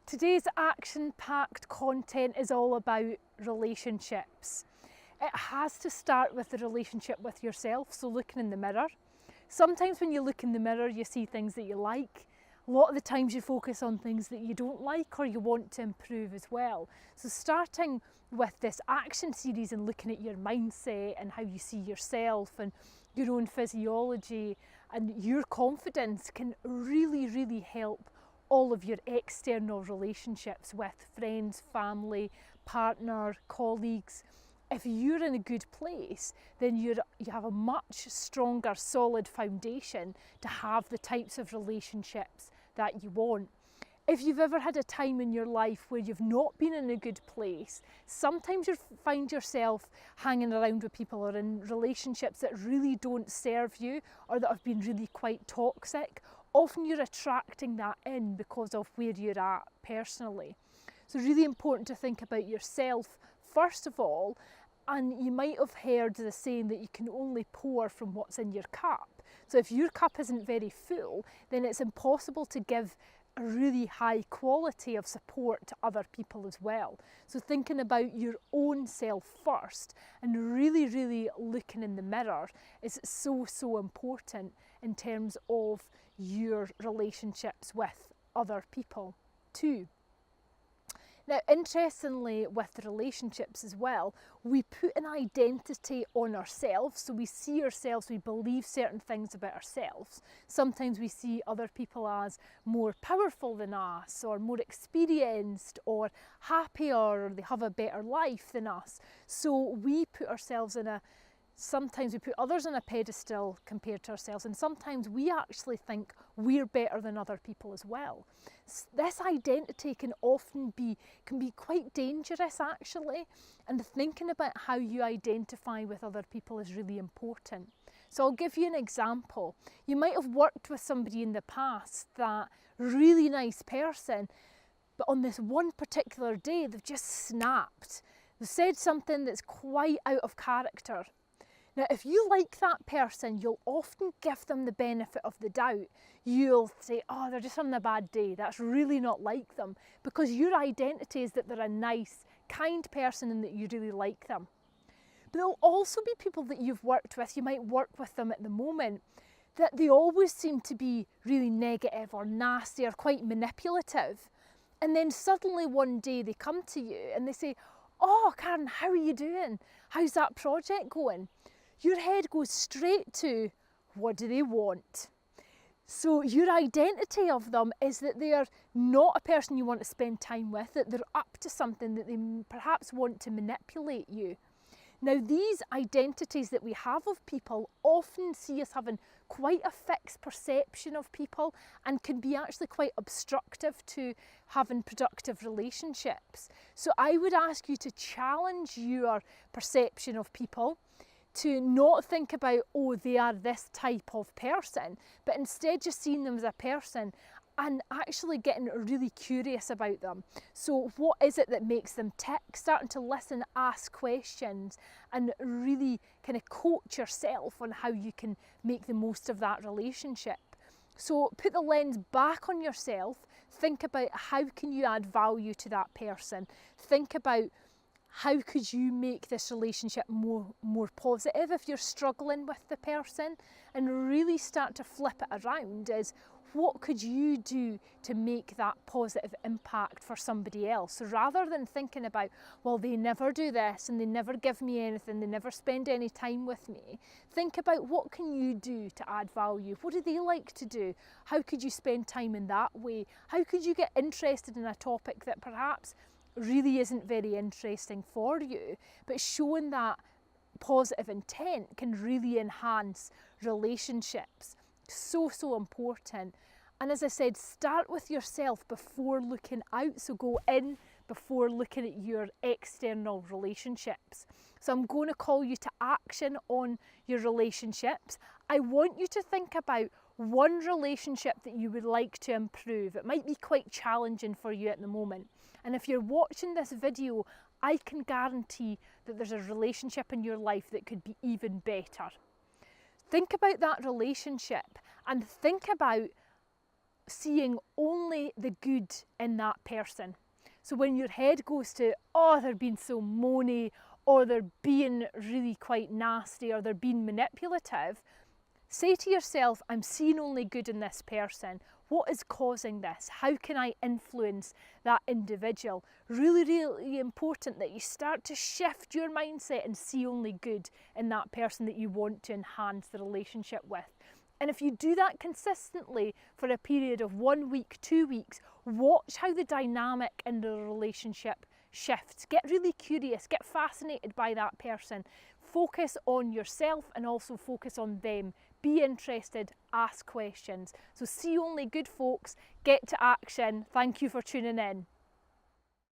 Today's action-packed content is all about relationships. It has to start with the relationship with yourself, so looking in the mirror. Sometimes when you look in the mirror, you see things that you like. A lot of the times you focus on things that you don't like or you want to improve as well. So starting with this action series and looking at your mindset and how you see yourself and your own physiology and your confidence can really help all of your external relationships with friends, family, partner, colleagues. If you're in a good place, then you have a much stronger, solid foundation to have the types of relationships that you want. If you've ever had a time in your life where you've not been in a good place, sometimes you find yourself hanging around with people or in relationships that really don't serve you or that have been really quite toxic. Often you're attracting that in because of where you're at personally. So really important to think about yourself first of all, and you might have heard the saying that you can only pour from what's in your cup. So if your cup isn't very full, then it's impossible to give a really high quality of support to other people as well. So thinking about your own self first and really looking in the mirror is so important in terms of your relationships with other people too. Now, interestingly, with relationships as well, we put an identity on ourselves. So we see ourselves, we believe certain things about ourselves. Sometimes we see other people as more powerful than us, or more experienced, or happier, or they have a better life than us. So we put ourselves in sometimes we put others on a pedestal compared to ourselves, and sometimes we actually think we're better than other people as well. This identity can often be quite dangerous actually, and thinking about how you identify with other people is really important. So I'll give you an example. You might have worked with somebody in the past, that really nice person, but on this one particular day they've just snapped. They've said something that's quite out of character. Now, if you like that person, you'll often give them the benefit of the doubt. You'll say, oh, they're just having a bad day. That's really not like them, because your identity is that they're a nice, kind person and that you really like them. But there'll also be people that you've worked with, you might work with them at the moment, that they always seem to be really negative or nasty or quite manipulative. And then suddenly one day they come to you and they say, oh, Karen, how are you doing? How's that project going? Your head goes straight to, what do they want? So your identity of them is that they are not a person you want to spend time with, that they're up to something, that they perhaps want to manipulate you. Now, these identities that we have of people often see us having quite a fixed perception of people and can be actually quite obstructive to having productive relationships. So I would ask you to challenge your perception of people, to not think about, oh, they are this type of person, but instead just seeing them as a person and actually getting really curious about them. So what is it that makes them tick? Starting to listen, ask questions, and really kind of coach yourself on how you can make the most of that relationship. So put the lens back on yourself, think about how can you add value to that person. Think about how could you make this relationship more positive if you're struggling with the person, and really start to flip it around is what could you do to make that positive impact for somebody else. So rather than thinking about, well, they never do this and they never give me anything, they never spend any time with me, think about what can you do to add value. What do they like to do? How could you spend time in that way? How could you get interested in a topic that perhaps really isn't very interesting for you, but showing that positive intent can really enhance relationships. So important. And as I said, start with yourself before looking out. So go in before looking at your external relationships. So I'm going to call you to action on your relationships. I want you to think about one relationship that you would like to improve. It might be quite challenging for you at the moment. And if you're watching this video, I can guarantee that there's a relationship in your life that could be even better. Think about that relationship and think about seeing only the good in that person. So when your head goes to, oh, they're being so moany, or they're being really quite nasty, or they're being manipulative, say to yourself, I'm seeing only good in this person. What is causing this? How can I influence that individual? Really, really important that you start to shift your mindset and see only good in that person that you want to enhance the relationship with. And if you do that consistently for a period of 1 week, 2 weeks, watch how the dynamic in the relationship shifts. Get really curious, get fascinated by that person. Focus on yourself and also focus on them. Be interested, ask questions. So see only good, folks. Get to action. Thank you for tuning in.